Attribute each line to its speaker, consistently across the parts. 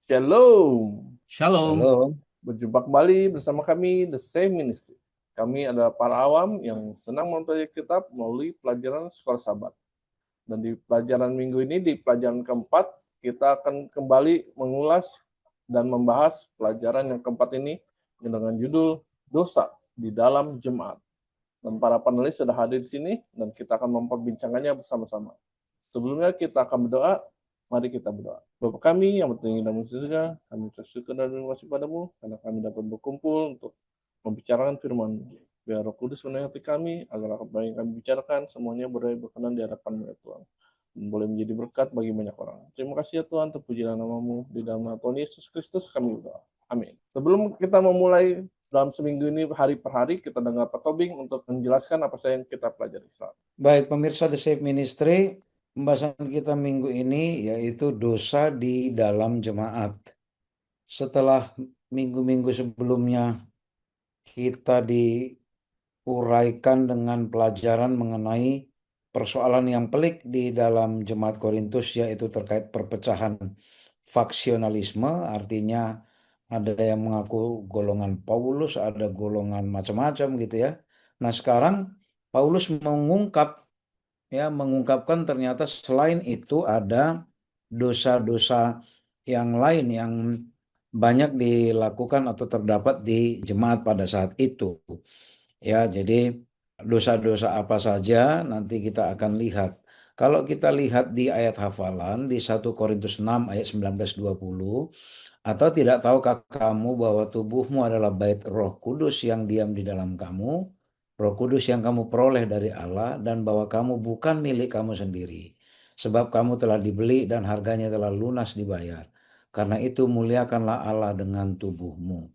Speaker 1: Shalom.
Speaker 2: Shalom.
Speaker 1: Shalom. Berjumpa kembali bersama kami, The Same Ministry. Kami adalah para awam yang senang mempelajari kitab melalui pelajaran Sekolah Sabat. Dan di pelajaran minggu ini, di pelajaran keempat, kita akan kembali mengulas dan membahas pelajaran yang keempat ini dengan judul Dosa di dalam Jemaat. Dan para panelis sudah hadir di sini, dan kita akan memperbincangkannya bersama-sama. Sebelumnya kita akan berdoa. Mari kita berdoa. Bapa kami yang bertinggi dalam surga, kami bersyukur dan berterima kasih padamu karena kami dapat berkumpul untuk membicarakan firman. Biar Roh Kudus menerangi hati kami agar apa yang kami bicarakan semuanya berkenan di hadapan ya Tuhan. Dan boleh menjadi berkat bagi banyak orang. Terima kasih ya Tuhan, terpujilah namamu. Di dalam nama Tuhan Yesus Kristus kami berdoa. Amin. Sebelum kita memulai dalam seminggu ini hari per hari, kita dengar Pak Tobing untuk menjelaskan apa saja yang kita pelajari.
Speaker 2: Baik, pemirsa The Safe Ministry, pembahasan kita minggu ini yaitu dosa di dalam jemaat. Setelah minggu-minggu sebelumnya kita diuraikan dengan pelajaran mengenai persoalan yang pelik di dalam jemaat Korintus, yaitu terkait perpecahan faksionalisme, artinya ada yang mengaku golongan Paulus, ada golongan macam-macam gitu ya. Nah, sekarang Paulus mengungkapkan ternyata selain itu ada dosa-dosa yang lain yang banyak dilakukan atau terdapat di jemaat pada saat itu. Ya, jadi dosa-dosa apa saja nanti kita akan lihat. Kalau kita lihat di ayat hafalan di 1 Korintus 6 ayat 19-20, atau tidak tahukah kamu bahwa tubuhmu adalah bait Roh Kudus yang diam di dalam kamu, Roh Kudus yang kamu peroleh dari Allah, dan bahwa kamu bukan milik kamu sendiri, sebab kamu telah dibeli dan harganya telah lunas dibayar. Karena itu muliakanlah Allah dengan tubuhmu.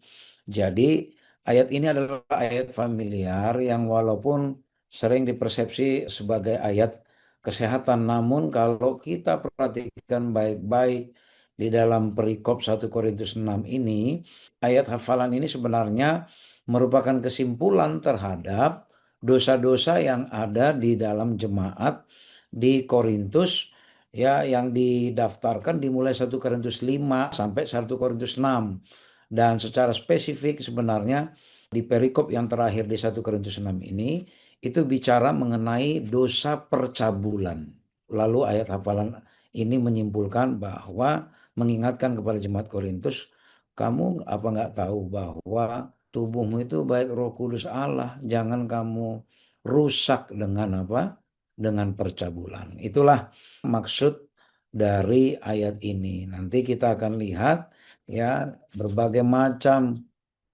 Speaker 2: Jadi ayat ini adalah ayat familiar yang walaupun sering dipersepsi sebagai ayat kesehatan, namun kalau kita perhatikan baik-baik di dalam perikop 1 Korintus 6 ini, ayat hafalan ini sebenarnya merupakan kesimpulan terhadap dosa-dosa yang ada di dalam jemaat di Korintus, ya, yang didaftarkan dimulai 1 Korintus 5 sampai 1 Korintus 6. Dan secara spesifik sebenarnya di perikop yang terakhir di 1 Korintus 6 ini itu bicara mengenai dosa percabulan. Lalu ayat hafalan ini menyimpulkan bahwa mengingatkan kepada jemaat Korintus, kamu apa nggak tahu bahwa tubuhmu itu bait Roh Kudus Allah, jangan kamu rusak dengan apa? Dengan percabulan. Itulah maksud dari ayat ini. Nanti kita akan lihat ya berbagai macam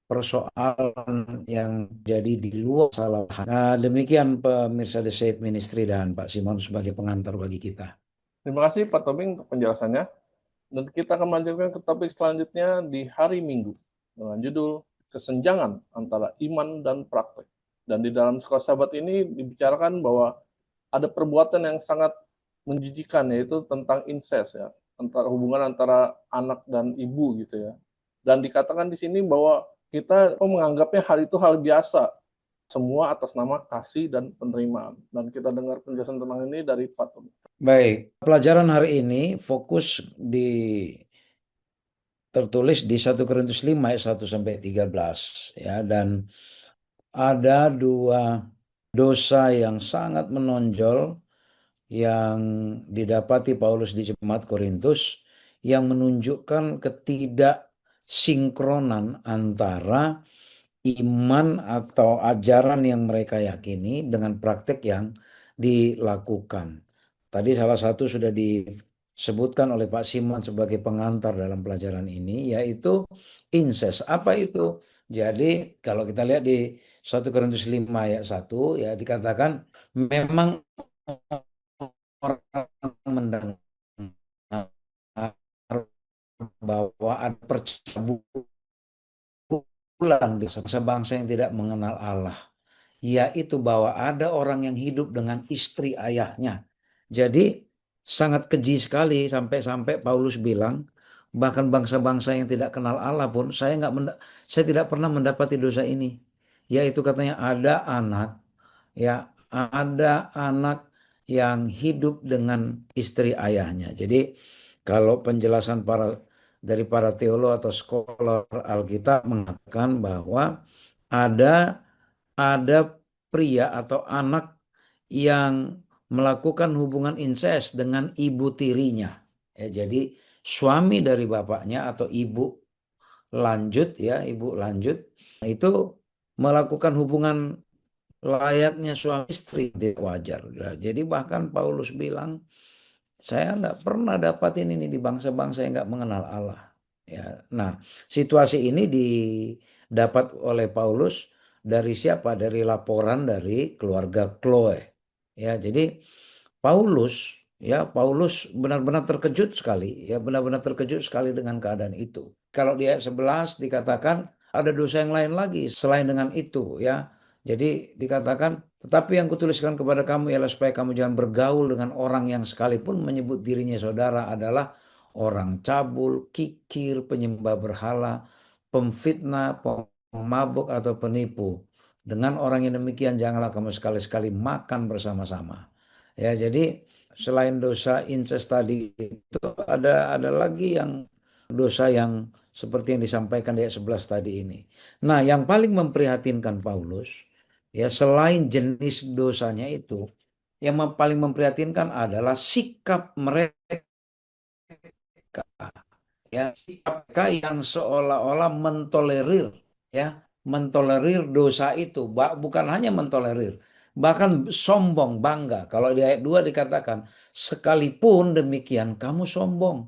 Speaker 2: persoalan yang jadi di luar salah. Nah, demikian pemirsa The Safe Ministry dan Pak Simon sebagai pengantar bagi kita.
Speaker 1: Terima kasih Pak Tobing untuk penjelasannya. Dan kita akan melanjutkan ke topik selanjutnya di hari Minggu dengan judul kesenjangan antara iman dan praktek. Dan di dalam sekolah sahabat ini dibicarakan bahwa ada perbuatan yang sangat menjijikan, yaitu tentang incest ya, antara hubungan antara anak dan ibu gitu ya. Dan dikatakan di sini bahwa kita menganggapnya hal itu hal biasa, semua atas nama kasih dan penerimaan. Dan kita dengar penjelasan tentang ini dari Pak Tobing.
Speaker 2: Baik, pelajaran hari ini fokus tertulis di 1 Korintus 5 ayat 1 sampai 13 ya, dan ada dua dosa yang sangat menonjol yang didapati Paulus di jemaat Korintus yang menunjukkan ketidaksinkronan antara iman atau ajaran yang mereka yakini dengan praktek yang dilakukan. Tadi salah satu sudah disebutkan oleh Pak Simon sebagai pengantar dalam pelajaran ini, yaitu incest. Apa itu? Jadi kalau kita lihat di 1 Korintus 5 ayat 1 ya dikatakan memang orang mendengar bahwa ada percabulan di bangsa yang tidak mengenal Allah, yaitu bahwa ada orang yang hidup dengan istri ayahnya. Jadi sangat keji sekali sampai-sampai Paulus bilang, bahkan bangsa-bangsa yang tidak kenal Allah pun saya tidak pernah mendapati dosa ini. Yaitu katanya ada anak yang hidup dengan istri ayahnya. Jadi kalau penjelasan para dari para teolog atau scholar Alkitab mengatakan bahwa ada ada pria atau anak yang melakukan hubungan incest dengan ibu tirinya. Ya, jadi suami dari bapaknya atau ibu lanjut ya, ibu lanjut itu melakukan hubungan layaknya suami istri, tidak wajar. Ya, jadi bahkan Paulus bilang, saya nggak pernah dapatin ini di bangsa-bangsa yang nggak mengenal Allah. Ya, nah situasi ini didapat oleh Paulus dari siapa? Dari laporan dari keluarga Chloe. Ya, jadi Paulus benar-benar terkejut sekali, ya benar-benar terkejut sekali dengan keadaan itu. Kalau di ayat 11 dikatakan ada dosa yang lain lagi selain dengan itu, ya. Jadi dikatakan, tetapi yang kutuliskan kepada kamu ialah supaya kamu jangan bergaul dengan orang yang sekalipun menyebut dirinya saudara adalah orang cabul, kikir, penyembah berhala, pemfitnah, pemabuk atau penipu. Dengan orang yang demikian janganlah kamu sekali-sekali makan bersama-sama. Ya, jadi selain dosa incest tadi itu ada lagi yang dosa yang seperti yang disampaikan di ayat 11 tadi ini. Nah, yang paling memprihatinkan Paulus ya selain jenis dosanya itu, yang paling memprihatinkan adalah sikap mereka, ya sikap mereka yang seolah-olah mentolerir, ya mentolerir dosa itu, bukan hanya mentolerir, bahkan sombong bangga. Kalau di ayat 2 dikatakan sekalipun demikian kamu sombong,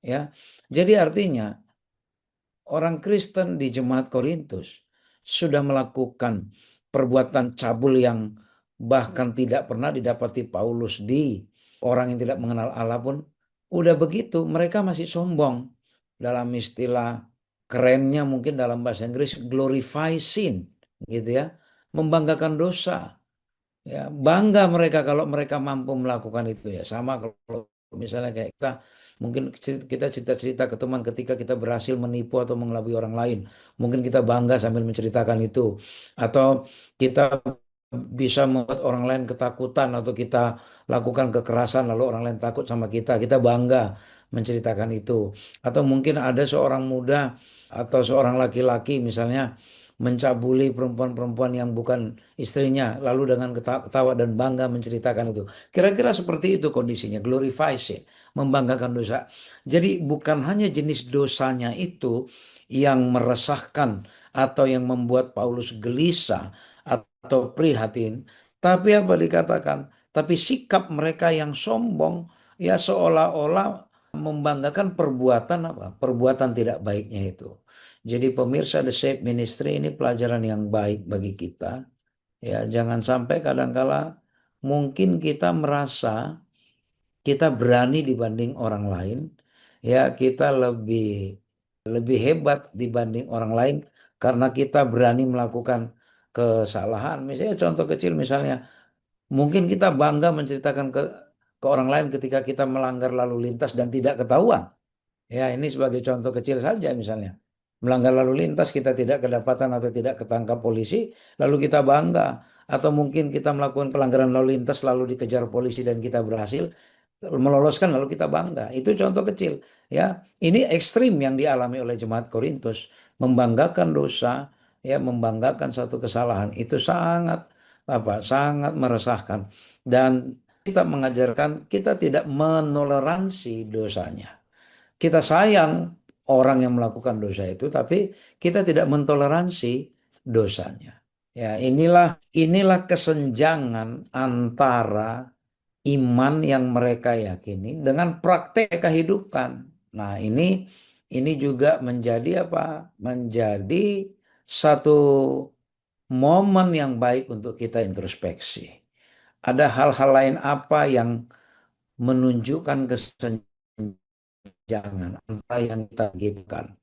Speaker 2: ya. Jadi artinya orang Kristen di jemaat Korintus sudah melakukan perbuatan cabul yang bahkan tidak pernah didapati Paulus di orang yang tidak mengenal Allah pun. Udah begitu mereka masih sombong. Dalam istilah kerennya mungkin dalam bahasa Inggris glorify sin gitu ya. Membanggakan dosa. Ya, bangga mereka kalau mereka mampu melakukan itu ya. Sama kalau misalnya kayak kita mungkin kita cerita-cerita ke teman ketika kita berhasil menipu atau mengelabui orang lain. Mungkin kita bangga sambil menceritakan itu. Atau kita bisa membuat orang lain ketakutan atau kita lakukan kekerasan lalu orang lain takut sama kita. Kita bangga menceritakan itu. Atau mungkin ada seorang muda atau seorang laki-laki misalnya mencabuli perempuan-perempuan yang bukan istrinya, lalu dengan ketawa dan bangga menceritakan itu. Kira-kira seperti itu kondisinya, glorify sin, membanggakan dosa. Jadi bukan hanya jenis dosanya itu yang meresahkan atau yang membuat Paulus gelisah atau prihatin, tapi apa dikatakan? Tapi sikap mereka yang sombong, ya seolah-olah membanggakan perbuatan apa? Perbuatan tidak baiknya itu. Jadi pemirsa The Shape Ministry ini pelajaran yang baik bagi kita. Ya, jangan sampai kadangkala mungkin kita merasa kita berani dibanding orang lain. Ya, kita lebih lebih hebat dibanding orang lain karena kita berani melakukan kesalahan. Misalnya contoh kecil misalnya, mungkin kita bangga menceritakan ke orang lain ketika kita melanggar lalu lintas dan tidak ketahuan. Ya, ini sebagai contoh kecil saja misalnya. Melanggar lalu lintas kita tidak kedapatan atau tidak ketangkap polisi, lalu kita bangga. Atau mungkin kita melakukan pelanggaran lalu lintas lalu dikejar polisi dan kita berhasil meloloskan lalu kita bangga. Itu contoh kecil. Ya, ini ekstrim yang dialami oleh jemaat Korintus. Membanggakan dosa, ya membanggakan satu kesalahan. Itu sangat sangat meresahkan. Dan kita mengajarkan kita tidak menoleransi dosanya. Kita sayang orang yang melakukan dosa itu, tapi kita tidak mentoleransi dosanya. Ya, inilah kesenjangan antara iman yang mereka yakini dengan praktek kehidupan. Nah, ini juga menjadi apa? Menjadi satu momen yang baik untuk kita introspeksi. Ada hal-hal lain apa yang menunjukkan kesenjangan antara yang kita gitukan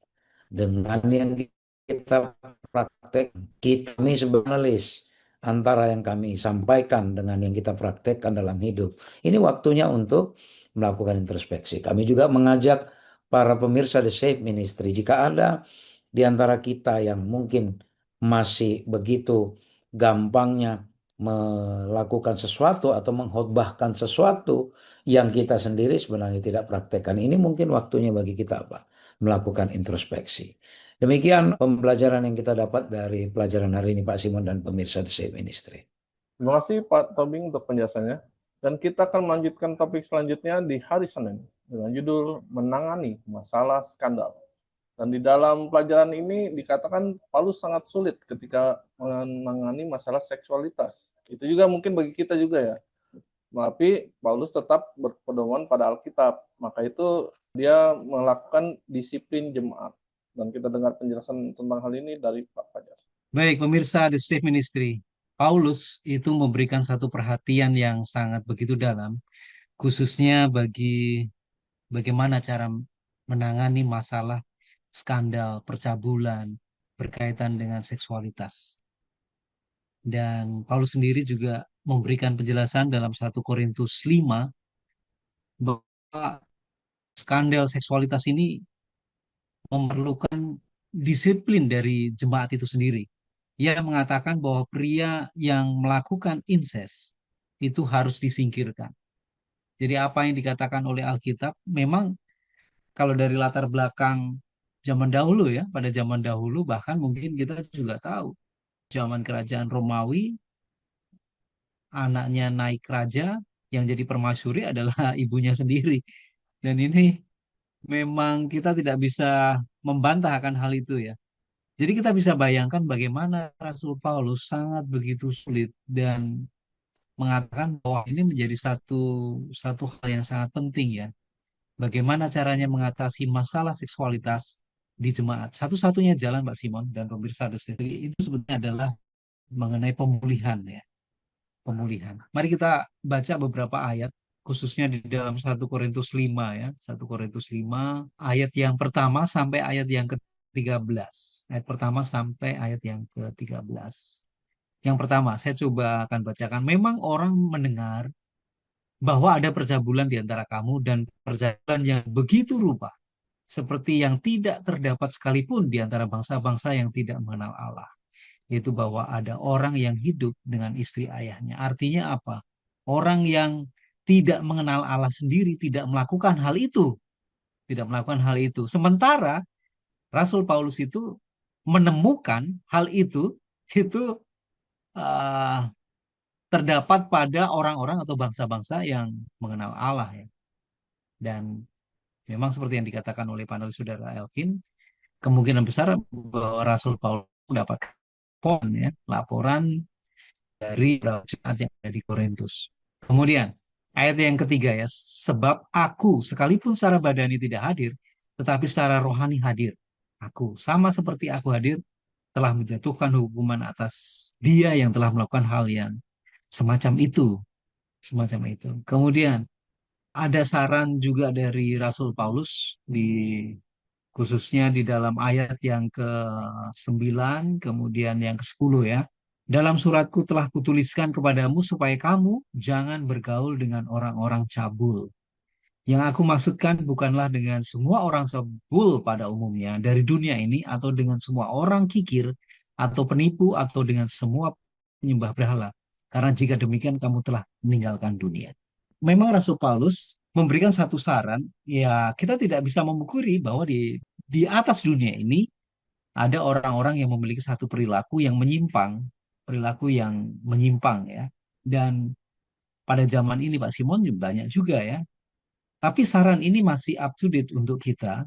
Speaker 2: dengan yang kita praktek. Kami sebagai analis antara yang kami sampaikan dengan yang kita praktekkan dalam hidup. Ini waktunya untuk melakukan introspeksi. Kami juga mengajak para pemirsa The Safe Ministry, jika ada di antara kita yang mungkin masih begitu gampangnya melakukan sesuatu atau mengkhotbahkan sesuatu yang kita sendiri sebenarnya tidak praktekkan. Ini mungkin waktunya bagi kita apa? melakukan introspeksi. Demikian pembelajaran yang kita dapat dari pelajaran hari ini, Pak Simon dan pemirsa The Safe Ministry.
Speaker 1: Terima kasih Pak Tobing untuk penjelasannya. Dan kita akan melanjutkan topik selanjutnya di hari Senin dengan judul menangani masalah skandal. Dan di dalam pelajaran ini dikatakan Paulus sangat sulit ketika menangani masalah seksualitas. Itu juga mungkin bagi kita juga ya. Tapi Paulus tetap berpedoman pada Alkitab. Maka itu dia melakukan disiplin jemaat. Dan kita dengar penjelasan tentang hal ini dari Pak Fajar.
Speaker 3: Baik, pemirsa The Safe Ministry. Paulus itu memberikan satu perhatian yang sangat begitu dalam, khususnya bagi bagaimana cara menangani masalah skandal, percabulan, berkaitan dengan seksualitas. Dan Paulus sendiri juga memberikan penjelasan dalam 1 Korintus 5 bahwa skandal seksualitas ini memerlukan disiplin dari jemaat itu sendiri. Ia mengatakan bahwa pria yang melakukan incest itu harus disingkirkan. Jadi apa yang dikatakan oleh Alkitab, memang kalau dari latar belakang zaman dahulu ya, pada zaman dahulu bahkan mungkin kita juga tahu, zaman kerajaan Romawi, anaknya naik raja, yang jadi permasyuri adalah ibunya sendiri. Dan ini memang kita tidak bisa membantah akan hal itu ya. Jadi kita bisa bayangkan bagaimana Rasul Paulus sangat begitu sulit dan mengatakan bahwa ini menjadi satu satu hal yang sangat penting ya. Bagaimana caranya mengatasi masalah seksualitas di jemaat. Satu-satunya jalan Mbak Simon dan pemirsa itu sebenarnya adalah mengenai pemulihan ya. Pemulihan. Mari kita baca beberapa ayat khususnya di dalam 1 Korintus 5 ya. 1 Korintus 5 ayat yang pertama sampai ayat yang ke-13. Ayat pertama sampai ayat yang ke-13. Yang pertama, saya coba akan bacakan. Memang orang mendengar bahwa ada percabulan di antara kamu dan percabulan yang begitu rupa, seperti yang tidak terdapat sekalipun di antara bangsa-bangsa yang tidak mengenal Allah. Yaitu bahwa ada orang yang hidup dengan istri ayahnya. Artinya apa? Orang yang tidak mengenal Allah sendiri tidak melakukan hal itu. Tidak melakukan hal itu. Sementara Rasul Paulus itu menemukan hal itu uh, terdapat pada orang-orang atau bangsa-bangsa yang mengenal Allah ya. Dan memang seperti yang dikatakan oleh panelis saudara Elvin, kemungkinan besar bahwa Rasul Paulus mendapat laporan dari jemaat yang ada di Korintus. Kemudian ayat yang ketiga ya, sebab aku sekalipun secara badani tidak hadir, tetapi secara rohani hadir. Aku sama seperti aku hadir telah menjatuhkan hukuman atas dia yang telah melakukan hal yang semacam itu, semacam itu. Kemudian ada saran juga dari Rasul Paulus khususnya di dalam ayat yang ke-9 kemudian yang ke-10 ya. Dalam suratku telah kutuliskan kepadamu supaya kamu jangan bergaul dengan orang-orang cabul. Yang aku maksudkan bukanlah dengan semua orang cabul pada umumnya dari dunia ini atau dengan semua orang kikir atau penipu atau dengan semua penyembah berhala. Karena jika demikian kamu telah meninggalkan dunia. Memang Rasul Paulus memberikan satu saran, ya kita tidak bisa memukuri bahwa di atas dunia ini ada orang-orang yang memiliki satu perilaku yang menyimpang ya. Dan pada zaman ini Pak Simon banyak juga ya. Tapi saran ini masih up to date untuk kita.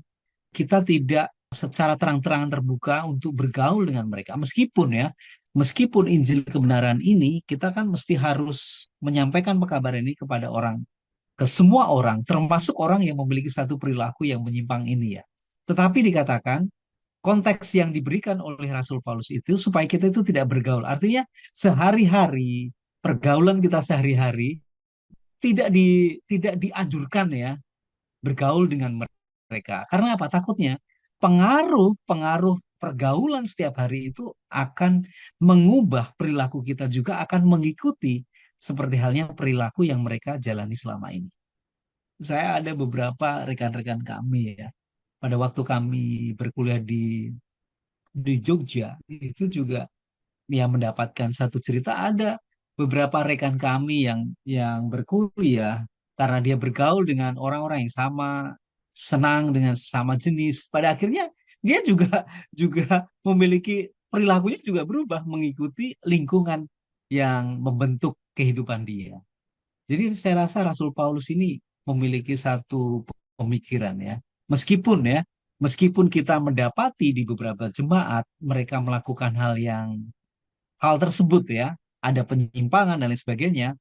Speaker 3: Kita tidak secara terang-terangan terbuka untuk bergaul dengan mereka. Meskipun Injil kebenaran ini, kita kan mesti harus menyampaikan kabar ini kepada orang, ke semua orang, termasuk orang yang memiliki satu perilaku yang menyimpang ini ya. Tetapi dikatakan, konteks yang diberikan oleh Rasul Paulus itu supaya kita itu tidak bergaul. Artinya sehari-hari, pergaulan kita sehari-hari tidak dianjurkan ya bergaul dengan mereka. Karena apa? Takutnya pengaruh pergaulan setiap hari itu akan mengubah perilaku kita juga akan mengikuti seperti halnya perilaku yang mereka jalani selama ini. Saya ada beberapa rekan-rekan kami ya. Pada waktu kami berkuliah di Jogja itu juga yang mendapatkan satu cerita ada beberapa rekan kami yang berkuliah karena dia bergaul dengan orang-orang yang sama senang dengan sesama jenis. Pada akhirnya dia juga juga memiliki perilakunya juga berubah mengikuti lingkungan yang membentuk kehidupan dia. Jadi saya rasa Rasul Paulus ini memiliki satu pemikiran ya. Meskipun kita mendapati di beberapa jemaat mereka melakukan hal tersebut ya, ada penyimpangan dan lain sebagainya,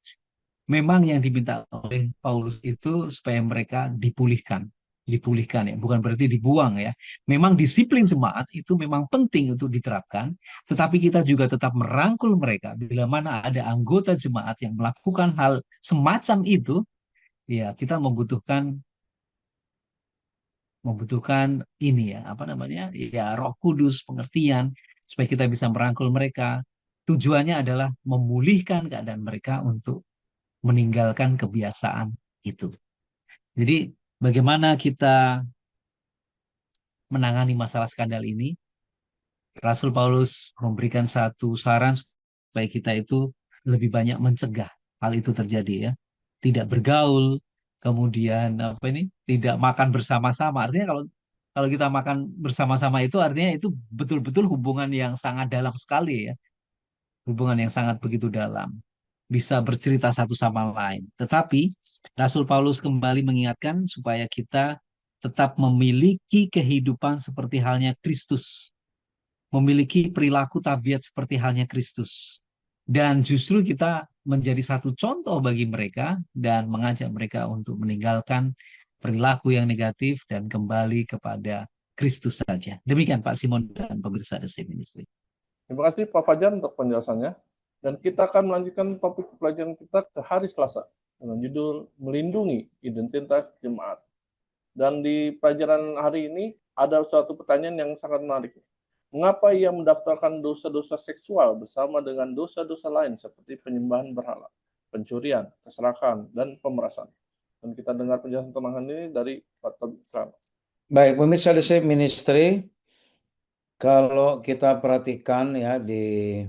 Speaker 3: memang yang diminta oleh Paulus itu supaya mereka dipulihkan ya, bukan berarti dibuang ya. Memang disiplin jemaat itu memang penting untuk diterapkan, tetapi kita juga tetap merangkul mereka bila mana ada anggota jemaat yang melakukan hal semacam itu, ya kita membutuhkan membutuhkan ini ya, apa namanya? Ya Roh Kudus, pengertian supaya kita bisa merangkul mereka. Tujuannya adalah memulihkan keadaan mereka untuk meninggalkan kebiasaan itu. Jadi bagaimana kita menangani masalah skandal ini? Rasul Paulus memberikan satu saran supaya kita itu lebih banyak mencegah hal itu terjadi ya. Tidak bergaul, kemudian apa ini? Tidak makan bersama-sama. Artinya kalau kalau kita makan bersama-sama itu artinya itu betul-betul hubungan yang sangat dalam sekali ya. Hubungan yang sangat begitu dalam. Bisa bercerita satu sama lain. Tetapi Rasul Paulus kembali mengingatkan supaya kita tetap memiliki kehidupan seperti halnya Kristus, memiliki perilaku tabiat seperti halnya Kristus. Dan justru kita menjadi satu contoh bagi mereka dan mengajak mereka untuk meninggalkan perilaku yang negatif dan kembali kepada Kristus saja. Demikian Pak Simon dan pemirsa The Same Ministry.
Speaker 1: Terima kasih Pak Fajar untuk penjelasannya. Dan kita akan melanjutkan topik pelajaran kita ke hari Selasa dengan judul Melindungi Identitas Jemaat. Dan di pelajaran hari ini ada suatu pertanyaan yang sangat menarik. Mengapa ia mendaftarkan dosa-dosa seksual bersama dengan dosa-dosa lain seperti penyembahan berhala, pencurian, keserakahan, dan pemerasan? Dan kita dengar penjelasan tentang ini dari Pak Tobik Selamat.
Speaker 2: Baik, pemirsa The Same Ministry, kalau kita perhatikan ya di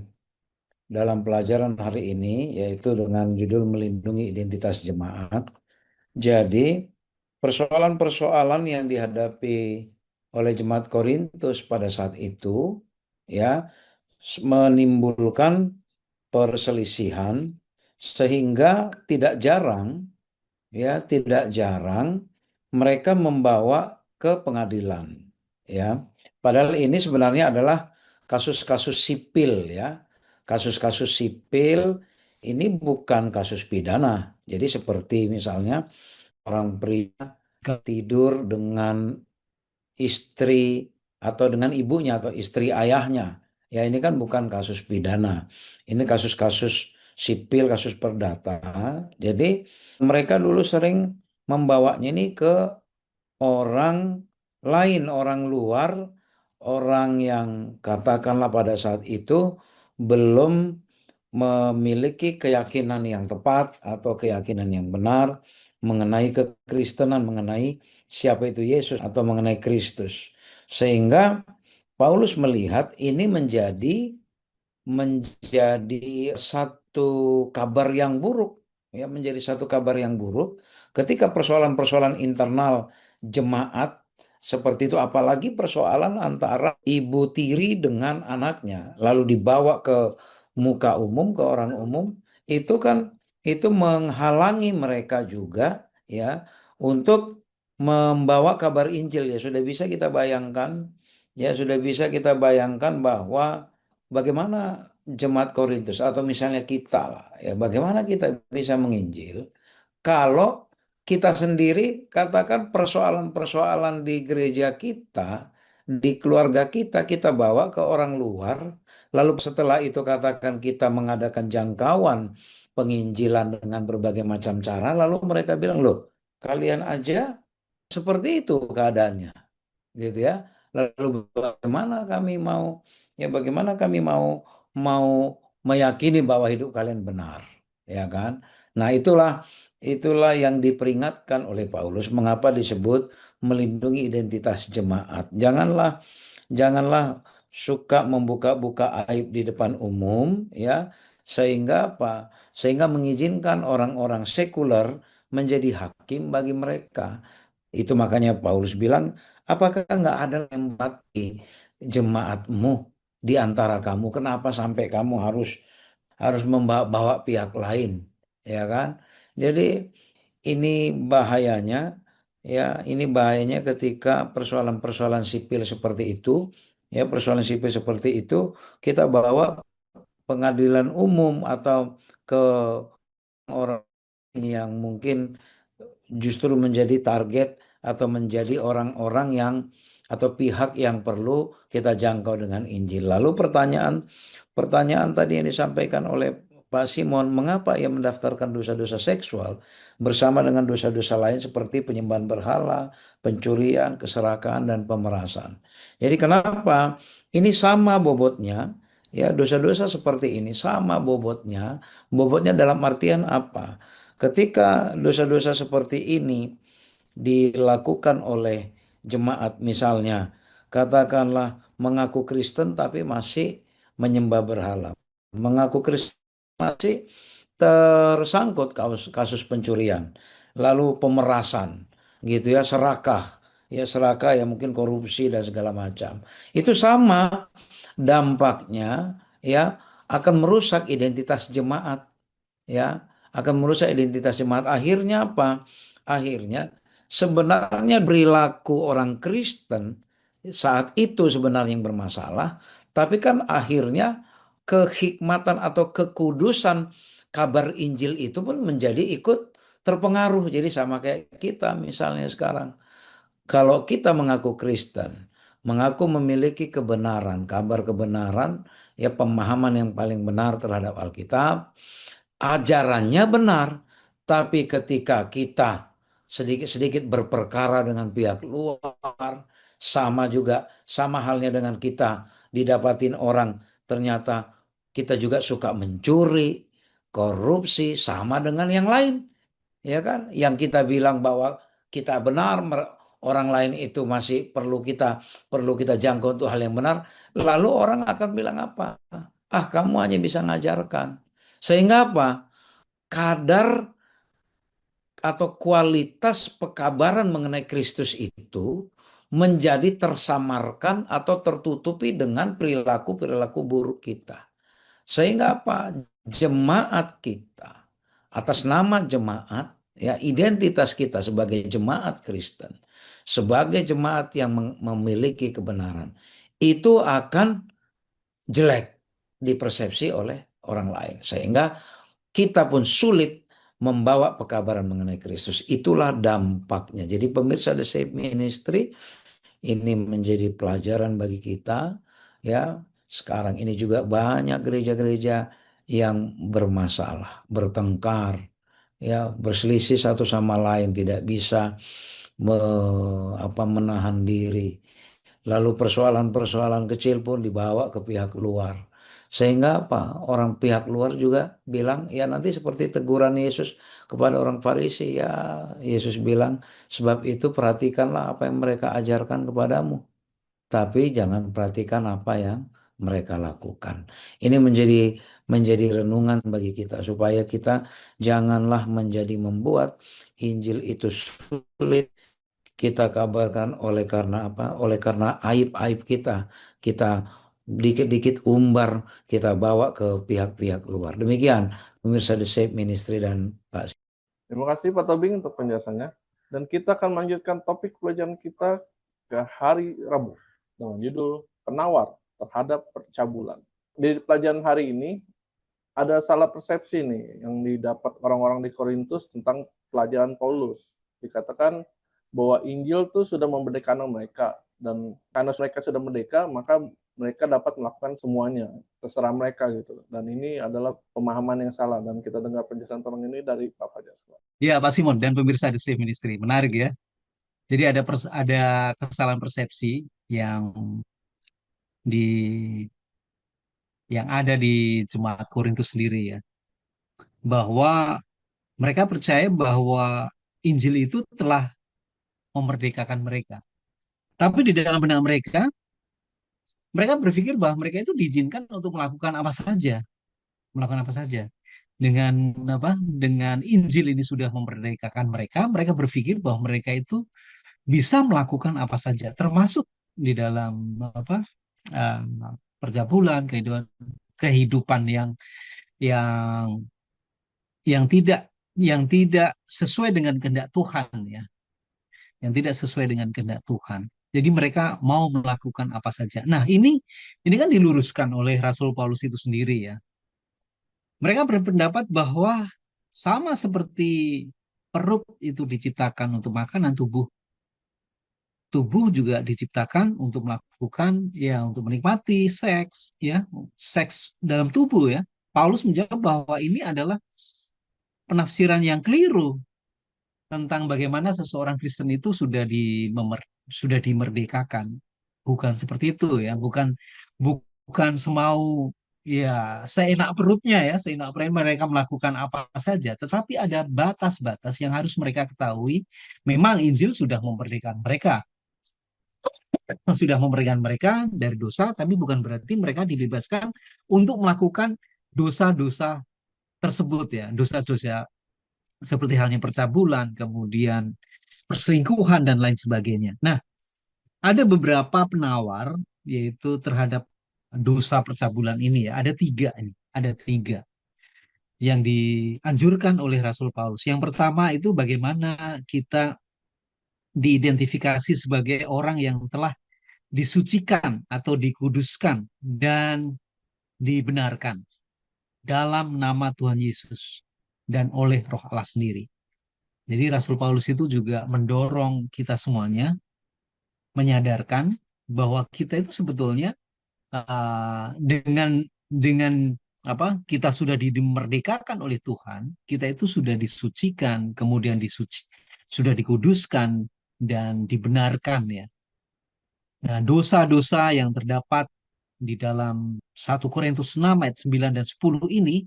Speaker 2: dalam pelajaran hari ini, yaitu dengan judul Melindungi Identitas Jemaat. Jadi, persoalan-persoalan yang dihadapi oleh jemaat Korintus pada saat itu, ya, menimbulkan perselisihan, sehingga tidak jarang mereka membawa ke pengadilan, ya. Padahal ini sebenarnya adalah kasus-kasus sipil, ya. Kasus-kasus sipil ini bukan kasus pidana. Jadi seperti misalnya orang pria tidur dengan istri atau dengan ibunya atau istri ayahnya. Ya ini kan bukan kasus pidana. Ini kasus-kasus sipil, kasus perdata. Jadi mereka dulu sering membawanya ini ke orang lain, orang luar, orang yang katakanlah pada saat itu belum memiliki keyakinan yang tepat atau keyakinan yang benar mengenai kekristenan, mengenai siapa itu Yesus atau mengenai Kristus. Sehingga Paulus melihat ini menjadi satu kabar yang buruk, ya, menjadi satu kabar yang buruk ketika persoalan-persoalan internal jemaat seperti itu, apalagi persoalan antara ibu tiri dengan anaknya lalu dibawa ke muka umum, ke orang umum, itu kan itu menghalangi mereka juga, ya, untuk membawa kabar Injil. Ya sudah bisa kita bayangkan bahwa bagaimana jemaat Korintus atau misalnya kita lah, ya, bagaimana kita bisa menginjil kalau kita sendiri katakan persoalan-persoalan di gereja kita, di keluarga kita, kita bawa ke orang luar, lalu setelah itu katakan kita mengadakan jangkauan penginjilan dengan berbagai macam cara, lalu mereka bilang, loh, kalian aja seperti itu keadaannya, gitu ya. Lalu bagaimana kami mau meyakini bahwa hidup kalian benar, ya kan? Nah, itulah yang diperingatkan oleh Paulus mengapa disebut melindungi identitas jemaat. Janganlah suka membuka-buka aib di depan umum, ya, sehingga apa? Sehingga mengizinkan orang-orang sekuler menjadi hakim bagi mereka. Itu makanya Paulus bilang, apakah nggak ada yang membaptis jemaatmu di antara kamu? Kenapa sampai kamu harus harus membawa pihak lain, ya kan? Jadi ini bahayanya, ya, ini bahayanya ketika persoalan-persoalan sipil seperti itu, ya, persoalan sipil seperti itu kita bawa pengadilan umum atau ke orang yang mungkin justru menjadi target atau menjadi orang-orang yang atau pihak yang perlu kita jangkau dengan Injil. Lalu pertanyaan tadi yang disampaikan oleh Pak Simon, mengapa ia mendaftarkan dosa-dosa seksual bersama dengan dosa-dosa lain seperti penyembahan berhala, pencurian, keserakahan, dan pemerasan? Jadi kenapa ini sama bobotnya? Ya, dosa-dosa seperti ini sama bobotnya. Bobotnya dalam artian apa? Ketika dosa-dosa seperti ini dilakukan oleh jemaat, misalnya katakanlah mengaku Kristen tapi masih menyembah berhala, mengaku Kristen masih tersangkut kasus pencurian, lalu pemerasan, gitu ya, serakah ya mungkin korupsi dan segala macam. Itu sama dampaknya, ya, akan merusak identitas jemaat, ya, akan merusak identitas jemaat. Akhirnya apa? Akhirnya sebenarnya perilaku orang Kristen saat itu sebenarnya yang bermasalah, tapi kan akhirnya kehikmatan atau kekudusan kabar Injil itu pun menjadi ikut terpengaruh. Jadi sama kayak kita misalnya sekarang. Kalau kita mengaku Kristen, mengaku memiliki kebenaran, kabar kebenaran, ya, pemahaman yang paling benar terhadap Alkitab, ajarannya benar, tapi ketika kita sedikit-sedikit berperkara dengan pihak luar, sama halnya dengan kita didapatin orang, ternyata kita juga suka mencuri, korupsi, sama dengan yang lain, ya kan? Yang kita bilang bahwa kita benar, orang lain itu masih perlu kita jangkau untuk hal yang benar, lalu orang akan bilang apa? Ah, kamu hanya bisa ngajarkan. Sehingga apa? Kadar atau kualitas pekabaran mengenai Kristus itu menjadi tersamarkan atau tertutupi dengan perilaku-perilaku buruk kita. Sehingga apa? Jemaat kita, atas nama jemaat, ya, identitas kita sebagai jemaat Kristen, sebagai jemaat yang memiliki kebenaran, itu akan jelek dipersepsi oleh orang lain. Sehingga kita pun sulit membawa pekabaran mengenai Kristus. Itulah dampaknya. Jadi pemirsa The Save Ministry, ini menjadi pelajaran bagi kita, ya. Sekarang ini juga banyak gereja-gereja yang bermasalah, bertengkar, ya, berselisih satu sama lain, tidak bisa menahan diri. Lalu persoalan-persoalan kecil pun dibawa ke pihak luar. Sehingga apa? Orang pihak luar juga bilang, ya, nanti seperti teguran Yesus kepada orang Farisi, ya, Yesus bilang, sebab itu perhatikanlah apa yang mereka ajarkan kepadamu, tapi jangan perhatikan apa yang mereka lakukan. Ini menjadi renungan bagi kita supaya kita janganlah menjadi membuat Injil itu sulit kita kabarkan oleh karena apa? Oleh karena aib-aib kita. Kita dikit-dikit umbar, kita bawa ke pihak-pihak luar. Demikian pemirsa The Save Ministry dan Pak.
Speaker 1: Terima kasih Pak Tobing untuk penjelasannya. Dan kita akan melanjutkan topik pelajaran kita ke hari Rabu dengan judul penawar terhadap percabulan. Di pelajaran hari ini ada salah persepsi nih yang didapat orang-orang di Korintus tentang pelajaran Paulus. Dikatakan bahwa Injil tuh sudah memerdekakan mereka, dan karena mereka sudah merdeka, maka mereka dapat melakukan semuanya, terserah mereka gitu. Dan ini adalah pemahaman yang salah, dan kita dengar penjelasan tolong ini dari Pak Fajar.
Speaker 3: Ya, Pak Simon dan pemirsa The Save Ministry. Menarik ya. Jadi ada kesalahan persepsi di yang ada di jemaat Korintus sendiri ya. Bahwa mereka percaya bahwa Injil itu telah memerdekakan mereka. Tapi di dalam benak mereka, mereka berpikir bahwa mereka itu diizinkan untuk melakukan apa saja. Dengan Injil ini sudah memerdekakan mereka, mereka berpikir bahwa mereka itu bisa melakukan apa saja, termasuk di dalam apa eh, perjabulan, kehidupan kehidupan yang yang tidak sesuai dengan kehendak Tuhan ya, yang tidak sesuai dengan kehendak Tuhan. Jadi mereka mau melakukan apa saja. Nah, ini kan diluruskan oleh Rasul Paulus itu sendiri ya. Mereka berpendapat bahwa sama seperti perut itu diciptakan untuk makanan, tubuh juga diciptakan untuk melakukan ya untuk menikmati seks ya, seks dalam tubuh ya. Paulus menjawab bahwa ini adalah penafsiran yang keliru tentang bagaimana seseorang Kristen itu sudah dimerdekakan. Bukan seperti itu ya, bukan semau ya seenak perutnya ya, seenak perutnya mereka melakukan apa saja, tetapi ada batas-batas yang harus mereka ketahui. Memang Injil sudah memerdekakan mereka, sudah memberikan mereka dari dosa, tapi bukan berarti mereka dibebaskan untuk melakukan dosa-dosa tersebut ya, dosa-dosa seperti halnya percabulan, kemudian perselingkuhan dan lain sebagainya. Nah, ada beberapa penawar yaitu terhadap dosa percabulan ini ya, ada tiga yang dianjurkan oleh Rasul Paulus. Yang pertama itu bagaimana kita diidentifikasi sebagai orang yang telah disucikan atau dikuduskan dan dibenarkan dalam nama Tuhan Yesus dan oleh Roh Allah sendiri. Jadi Rasul Paulus itu juga mendorong kita semuanya menyadarkan bahwa kita itu sebetulnya dengan apa kita sudah dimerdekakan oleh Tuhan, kita itu sudah disucikan, kemudian sudah dikuduskan dan dibenarkan ya. Nah, dosa-dosa yang terdapat di dalam 1 Korintus 6 ayat 9 dan 10 ini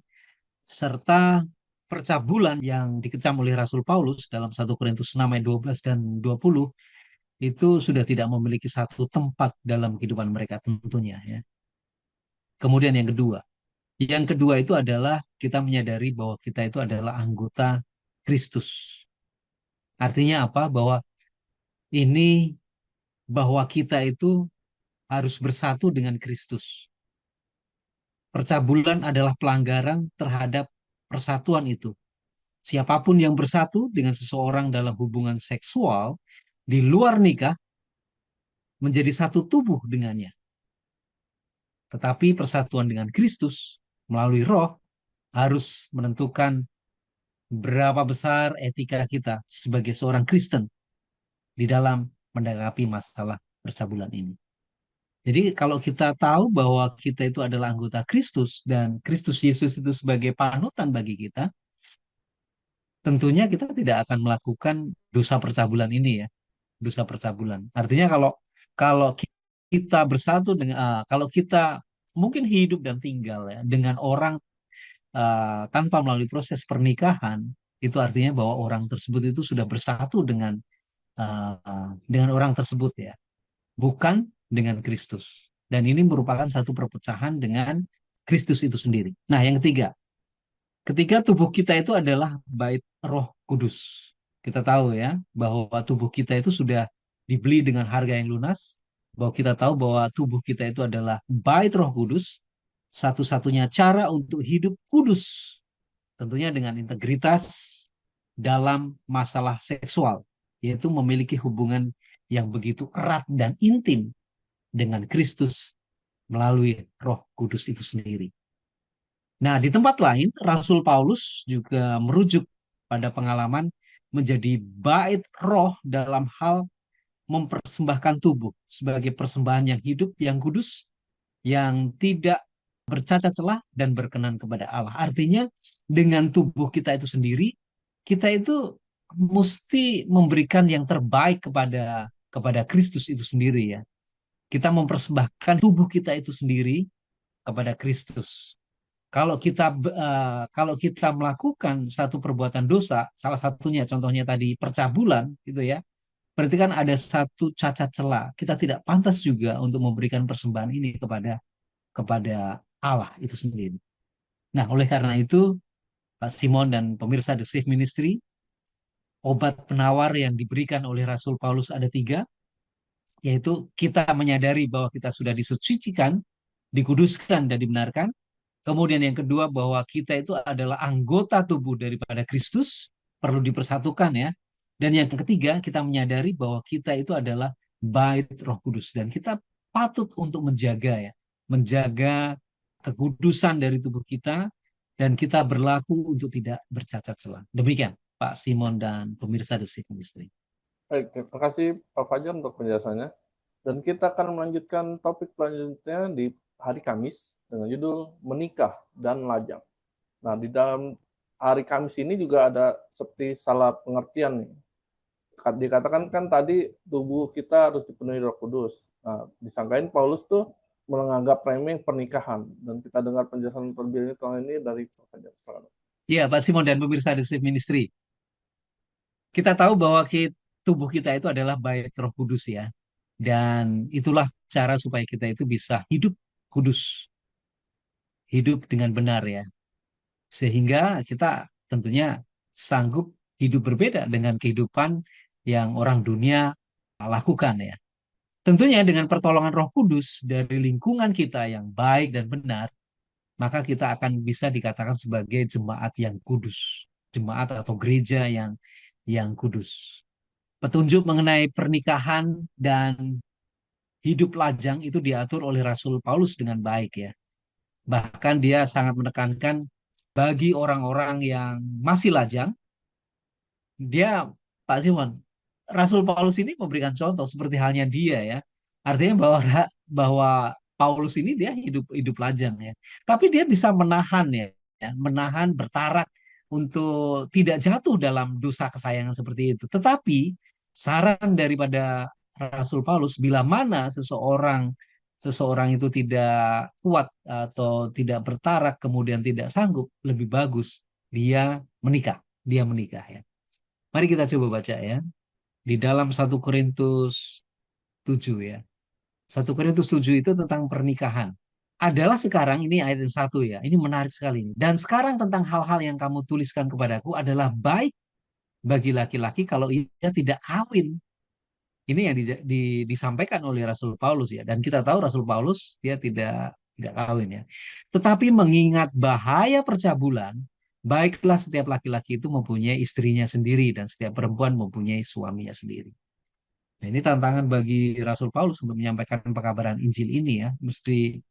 Speaker 3: serta percabulan yang dikecam oleh Rasul Paulus dalam 1 Korintus 6 ayat 12 dan 20 itu sudah tidak memiliki satu tempat dalam kehidupan mereka tentunya ya. Kemudian yang kedua itu adalah kita menyadari bahwa kita itu adalah anggota Kristus. Artinya apa? Ini bahwa kita itu harus bersatu dengan Kristus. Percabulan adalah pelanggaran terhadap persatuan itu. Siapapun yang bersatu dengan seseorang dalam hubungan seksual di luar nikah menjadi satu tubuh dengannya. Tetapi persatuan dengan Kristus melalui Roh harus menentukan berapa besar etika kita sebagai seorang Kristen di dalam menanggapi masalah percabulan ini. Jadi kalau kita tahu bahwa kita itu adalah anggota Kristus dan Kristus Yesus itu sebagai panutan bagi kita, tentunya kita tidak akan melakukan dosa percabulan ini ya, dosa percabulan. Artinya kalau kalau kita bersatu dengan kalau kita mungkin hidup dan tinggal ya dengan orang tanpa melalui proses pernikahan, itu artinya bahwa orang tersebut itu sudah bersatu dengan orang tersebut ya, bukan dengan Kristus. Dan ini merupakan satu perpecahan dengan Kristus itu sendiri. Nah, yang ketiga, ketika tubuh kita itu adalah bait Roh Kudus. Kita tahu ya bahwa tubuh kita itu sudah dibeli dengan harga yang lunas, bahwa kita tahu bahwa tubuh kita itu adalah bait Roh Kudus, satu-satunya cara untuk hidup kudus, tentunya dengan integritas dalam masalah seksual, yaitu memiliki hubungan yang begitu erat dan intim dengan Kristus melalui Roh Kudus itu sendiri. Nah, di tempat lain, Rasul Paulus juga merujuk pada pengalaman menjadi bait roh dalam hal mempersembahkan tubuh sebagai persembahan yang hidup, yang kudus, yang tidak bercacat celah dan berkenan kepada Allah. Artinya, dengan tubuh kita itu sendiri, kita itu mesti memberikan yang terbaik kepada Kristus itu sendiri ya. Kita mempersembahkan tubuh kita itu sendiri kepada Kristus. Kalau kita melakukan satu perbuatan dosa, salah satunya contohnya tadi percabulan gitu ya, berarti kan ada satu cacat celah. Kita tidak pantas juga untuk memberikan persembahan ini kepada Allah itu sendiri. Nah, oleh karena itu Pak Simon dan pemirsa The Safe Ministry, obat penawar yang diberikan oleh Rasul Paulus ada tiga, yaitu kita menyadari bahwa kita sudah disucikan, dikuduskan, dan dibenarkan. Kemudian yang kedua, bahwa kita itu adalah anggota tubuh daripada Kristus, perlu dipersatukan ya. Dan yang ketiga, kita menyadari bahwa kita itu adalah bait Roh Kudus, dan kita patut untuk menjaga ya, menjaga kekudusan dari tubuh kita, dan kita berlaku untuk tidak bercacat celah. Demikian Pak Simon dan pemirsa The Safe Ministry.
Speaker 1: Baik, terima kasih Pak Fajar untuk penjelasannya. Dan kita akan melanjutkan topik selanjutnya di hari Kamis dengan judul Menikah dan Lajang. Nah, di dalam hari Kamis ini juga ada seperti salah pengertian nih. Dikatakan kan tadi tubuh kita harus dipenuhi Roh Kudus. Nah, disangkain Paulus tuh menganggap remeh pernikahan. Dan kita dengar penjelasan terlebih tahun ini dari Pak Fajar.
Speaker 3: Iya, Pak Simon dan pemirsa The Safe Ministry. Kita tahu bahwa tubuh kita itu adalah bait Roh Kudus ya. Dan itulah cara supaya kita itu bisa hidup kudus, hidup dengan benar ya. Sehingga kita tentunya sanggup hidup berbeda dengan kehidupan yang orang dunia lakukan ya. Tentunya dengan pertolongan Roh Kudus dari lingkungan kita yang baik dan benar, maka kita akan bisa dikatakan sebagai jemaat yang kudus, jemaat atau gereja yang kudus. Petunjuk mengenai pernikahan dan hidup lajang itu diatur oleh Rasul Paulus dengan baik ya. Bahkan dia sangat menekankan bagi orang-orang yang masih lajang, dia Pak Simon, Rasul Paulus ini memberikan contoh seperti halnya dia ya. Artinya bahwa Paulus ini dia hidup hidup lajang ya. Tapi dia bisa menahan ya, menahan bertarak untuk tidak jatuh dalam dosa kesayangan seperti itu. Tetapi saran daripada Rasul Paulus, bila mana seseorang seseorang itu tidak kuat atau tidak bertarak kemudian tidak sanggup, lebih bagus dia menikah, ya. Mari kita coba baca ya. Di dalam 1 Korintus 7 ya. 1 Korintus 7 itu tentang pernikahan. Adalah sekarang, ini ayat yang 1 ya. Ini menarik sekali. Dan sekarang tentang hal-hal yang kamu tuliskan kepadaku adalah baik bagi laki-laki kalau ia tidak kawin. Ini yang disampaikan oleh Rasul Paulus ya. Dan kita tahu Rasul Paulus dia tidak kawin ya. Tetapi mengingat bahaya percabulan, baiklah setiap laki-laki itu mempunyai istrinya sendiri dan setiap perempuan mempunyai suaminya sendiri. Nah, ini tantangan bagi Rasul Paulus untuk menyampaikan pekabaran Injil ini ya. Mesti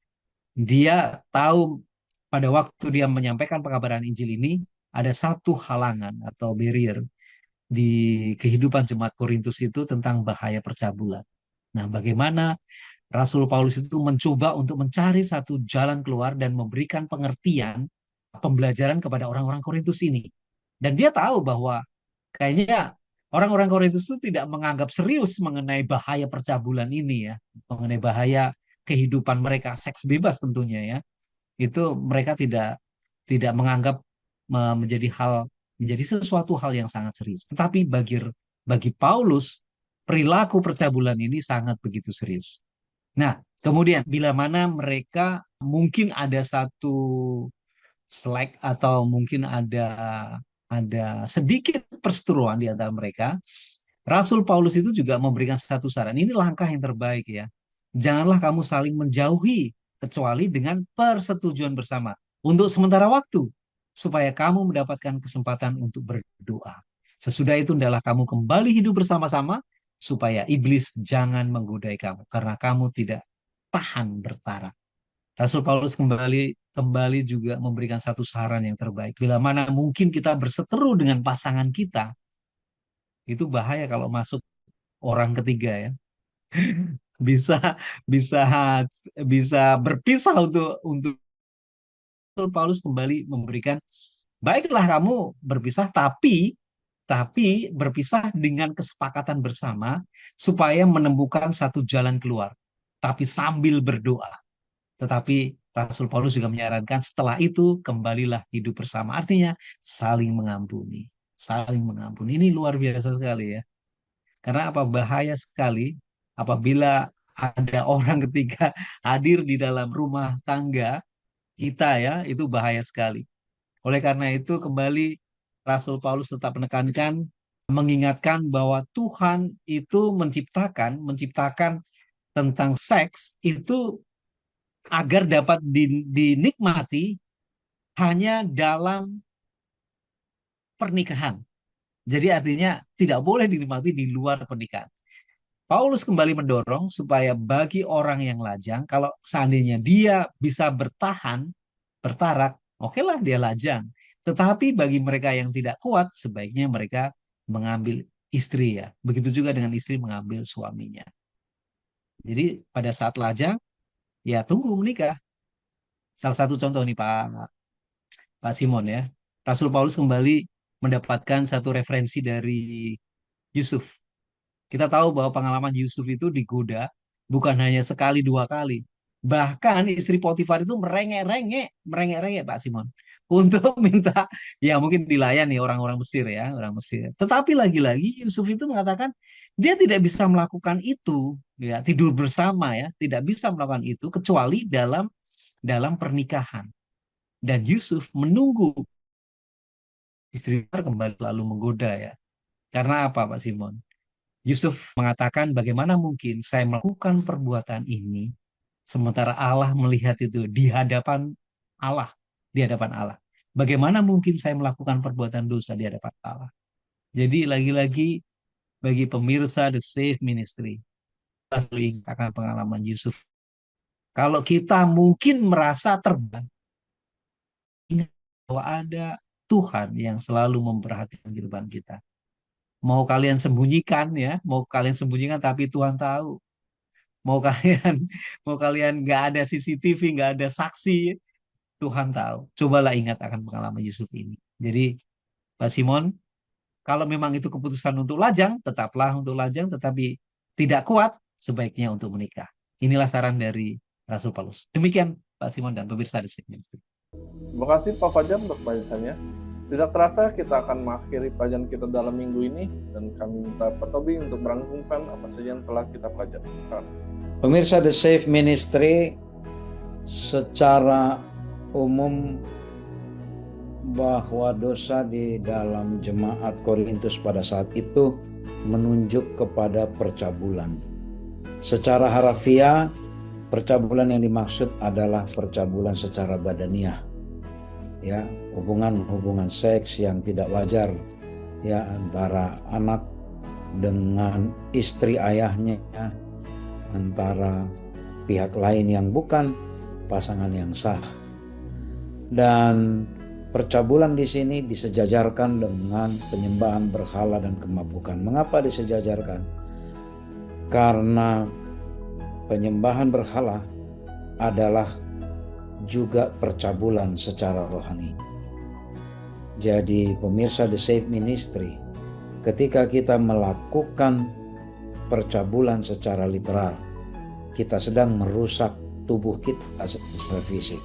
Speaker 3: dia tahu pada waktu dia menyampaikan pekabaran Injil ini ada satu halangan atau barrier di kehidupan jemaat Korintus itu tentang bahaya percabulan. Nah, bagaimana Rasul Paulus itu mencoba untuk mencari satu jalan keluar dan memberikan pengertian, pembelajaran kepada orang-orang Korintus ini. Dan dia tahu bahwa kayaknya orang-orang Korintus itu tidak menganggap serius mengenai bahaya percabulan ini ya, mengenai bahaya kehidupan mereka, seks bebas tentunya ya. Itu mereka tidak menganggap menjadi sesuatu hal yang sangat serius. Tetapi bagi Paulus, perilaku percabulan ini sangat begitu serius. Nah, kemudian bila mana mereka mungkin ada satu slack atau mungkin ada sedikit perseteruan di antara mereka, Rasul Paulus itu juga memberikan satu saran. Ini langkah yang terbaik ya. Janganlah kamu saling menjauhi kecuali dengan persetujuan bersama untuk sementara waktu supaya kamu mendapatkan kesempatan untuk berdoa. Sesudah itu hendaklah kamu kembali hidup bersama-sama supaya iblis jangan menggodai kamu karena kamu tidak tahan bertarak. Rasul Paulus kembali juga memberikan satu saran yang terbaik. Bila mana mungkin kita berseteru dengan pasangan kita, itu bahaya kalau masuk orang ketiga ya. Bisa bisa bisa berpisah untuk Paulus kembali memberikan baiklah kamu berpisah tapi berpisah dengan kesepakatan bersama supaya menemukan satu jalan keluar tapi sambil berdoa. Tetapi Rasul Paulus juga menyarankan setelah itu kembalilah hidup bersama. Artinya saling mengampuni. Saling mengampuni. Ini luar biasa sekali ya. Karena apa bahaya sekali apabila ada orang ketiga hadir di dalam rumah tangga kita ya, itu bahaya sekali. Oleh karena itu kembali Rasul Paulus tetap menekankan mengingatkan bahwa Tuhan itu menciptakan tentang seks itu agar dapat dinikmati hanya dalam pernikahan. Jadi artinya tidak boleh dinikmati di luar pernikahan. Paulus kembali mendorong supaya bagi orang yang lajang, kalau seandainya dia bisa bertarak, okelah dia lajang. Tetapi bagi mereka yang tidak kuat, sebaiknya mereka mengambil istri ya. Begitu juga dengan istri mengambil suaminya. Jadi pada saat lajang, ya tunggu menikah. Salah satu contoh nih Pak Simon ya. Rasul Paulus kembali mendapatkan satu referensi dari Yusuf. Kita tahu bahwa pengalaman Yusuf itu digoda bukan hanya sekali dua kali. Bahkan istri Potifar itu merengek-rengek Pak Simon. Untuk minta, ya mungkin dilayani orang-orang Mesir ya, orang Mesir. Tetapi lagi-lagi Yusuf itu mengatakan dia tidak bisa melakukan itu, ya tidur bersama ya, tidak bisa melakukan itu kecuali dalam pernikahan. Dan Yusuf menunggu istri kembali lalu menggoda ya. Karena apa Pak Simon? Yusuf mengatakan bagaimana mungkin saya melakukan perbuatan ini sementara Allah melihat itu di hadapan Allah, di hadapan Allah. Bagaimana mungkin saya melakukan perbuatan dosa di hadapan Allah? Jadi lagi-lagi bagi pemirsa The Safe Ministry, kita selalu ingat akan pengalaman Yusuf. Kalau kita mungkin merasa terbang, ingat bahwa ada Tuhan yang selalu memperhatikan kehidupan kita. Mau kalian sembunyikan ya, mau kalian sembunyikan tapi Tuhan tahu. Mau kalian mau kalian nggak ada CCTV, nggak ada saksi, Tuhan tahu. Cobalah ingat akan pengalaman Yusuf ini. Jadi Pak Simon, kalau memang itu keputusan untuk lajang, tetaplah untuk lajang, tetapi tidak kuat, sebaiknya untuk menikah. Inilah saran dari Rasul Paulus. Demikian Pak Simon dan pemirsa di sini.
Speaker 1: Terima kasih Pak Fajar untuk penjelasannya. Tidak terasa kita akan mengakhiri pelajaran kita dalam minggu ini, dan kami minta Pak Tobi untuk merangkumkan apa saja yang telah kita pelajari.
Speaker 2: Pemirsa The Safe Ministry, secara umum bahwa dosa di dalam jemaat Korintus pada saat itu menunjuk kepada percabulan. Secara harafiah, percabulan yang dimaksud adalah percabulan secara badaniah. Ya, hubungan seks yang tidak wajar ya antara anak dengan istri ayahnya, antara pihak lain yang bukan pasangan yang sah. Dan percabulan di sini disejajarkan dengan penyembahan berhala dan kemabukan. Mengapa disejajarkan? Karena penyembahan berhala adalah juga percabulan secara rohani. Jadi pemirsa The Safe Ministry, ketika kita melakukan percabulan secara literal, kita sedang merusak tubuh kita secara fisik.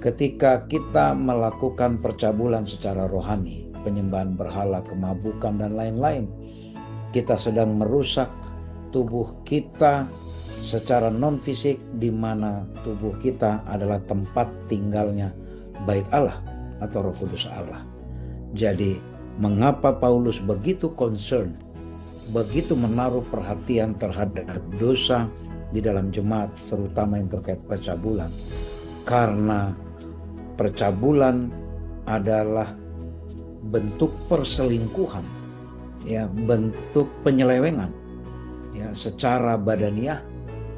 Speaker 2: Ketika kita melakukan percabulan secara rohani, penyembahan berhala, kemabukan dan lain-lain, kita sedang merusak tubuh kita secara non-fisik, di mana tubuh kita adalah tempat tinggalnya Bait Allah atau Roh Kudus Allah. Jadi mengapa Paulus begitu concern, begitu menaruh perhatian terhadap dosa di dalam jemaat, terutama yang terkait percabulan? Karena percabulan adalah bentuk perselingkuhan, ya, bentuk penyelewengan, ya, secara badaniah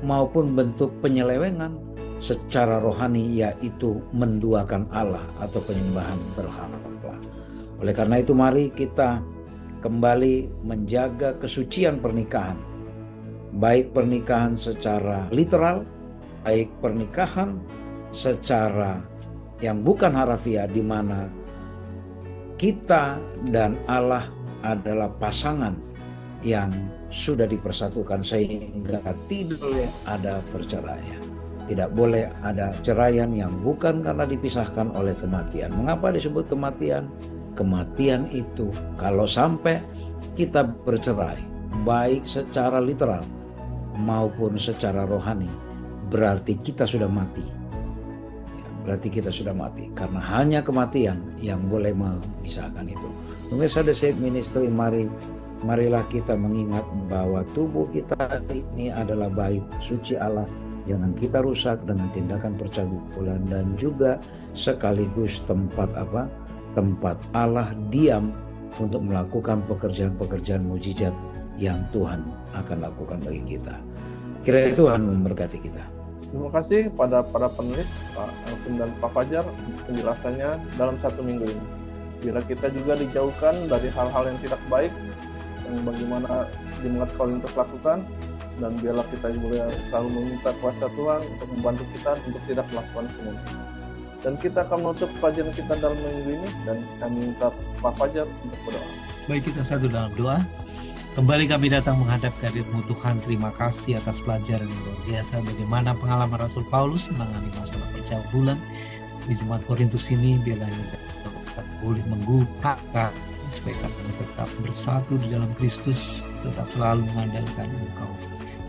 Speaker 2: maupun bentuk penyelewengan secara rohani, yaitu menduakan Allah atau penyembahan berhala. Oleh karena itu mari kita kembali menjaga kesucian pernikahan, baik pernikahan secara literal, baik pernikahan secara yang bukan harafiah, di mana kita dan Allah adalah pasangan yang sudah dipersatukan, sehingga tidak boleh ada perceraian. Tidak boleh ada ceraian yang bukan karena dipisahkan oleh kematian. Mengapa disebut kematian? Kematian itu kalau sampai kita bercerai, baik secara literal maupun secara rohani, berarti kita sudah mati. Berarti kita sudah mati, karena hanya kematian yang boleh memisahkan itu. Pemirsa The Save Ministry, marilah kita mengingat bahwa tubuh kita ini adalah bait suci Allah. Jangan kita rusak dengan tindakan percabulan, dan juga sekaligus tempat Allah diam untuk melakukan pekerjaan-pekerjaan mujizat yang Tuhan akan lakukan bagi kita. Kiranya Tuhan memberkati kita.
Speaker 1: Terima kasih kepada para penulis, Pak Alvin dan Pak Fajar, penjelasannya dalam 1 minggu ini. Bila kita juga dijauhkan dari hal-hal yang tidak baik, yang bagaimana jemaat Korintus lakukan, dan biarlah kita juga selalu meminta kuasa Tuhan untuk membantu kita untuk tidak melakukan semua. Dan kita akan menutup pelajaran kita dalam minggu ini, dan kami minta Pak Fajar untuk berdoa.
Speaker 3: Baik, kita satu dalam doa. Kembali kami datang menghadap kehadirat-Mu Tuhan. Terima kasih atas pelajaran yang luar biasa. Bagaimana pengalaman Rasul Paulus menangani masalah percabulan di jemaat Korintus ini. Biarlah kita boleh menggunakan supaya kami tetap bersatu di dalam Kristus, tetap selalu mengandalkan Engkau.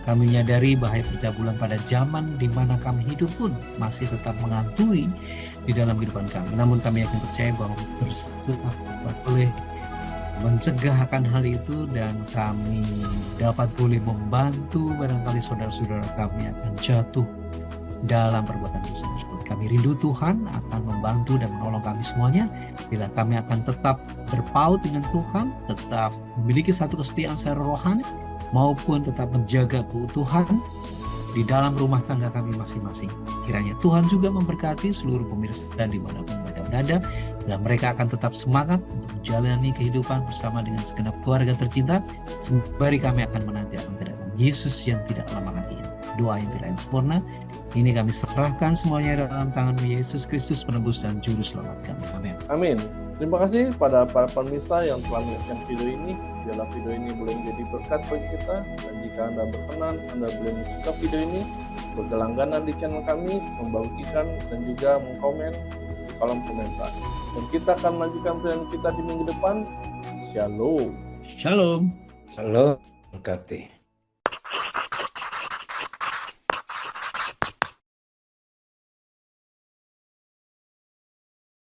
Speaker 3: Kami menyadari bahaya percabulan pada zaman di mana kami hidup pun masih tetap menghantui di dalam kehidupan kami. Namun kami yakin percaya bahwa bersatu dapat boleh mencegah akan hal itu, dan kami dapat boleh membantu barangkali saudara-saudara kami akan jatuh dalam perbuatan dosa tersebut. Kami rindu Tuhan akan membantu dan menolong kami semuanya bila kami akan tetap berpaut dengan Tuhan, tetap memiliki satu kesetiaan secara rohani, maupun tetap menjaga keutuhan di dalam rumah tangga kami masing-masing. Kiranya Tuhan juga memberkati seluruh pemirsa dan dimanapun mereka berada, dan mereka akan tetap semangat untuk menjalani kehidupan bersama dengan segenap keluarga tercinta, sembari kami akan menanti akan kedatangan Yesus yang tidak lama lagi. Doa yang tidak sempurna ini kami serahkan semuanya dalam tangan-Mu Yesus Kristus, penebus dan juru selamat kami. Amin.
Speaker 1: Amin. Terima kasih pada para pemirsa yang telah menyaksikan video ini. Biarlah video ini boleh menjadi berkat bagi kita. Dan jika Anda berkenan, Anda boleh suka video ini, berlangganan di channel kami, membagikan, dan juga mengkomen di kolom komentar. Dan kita akan melanjutkan pelajaran kita di minggu depan. Shalom.
Speaker 3: Shalom.
Speaker 2: Halo, berkati.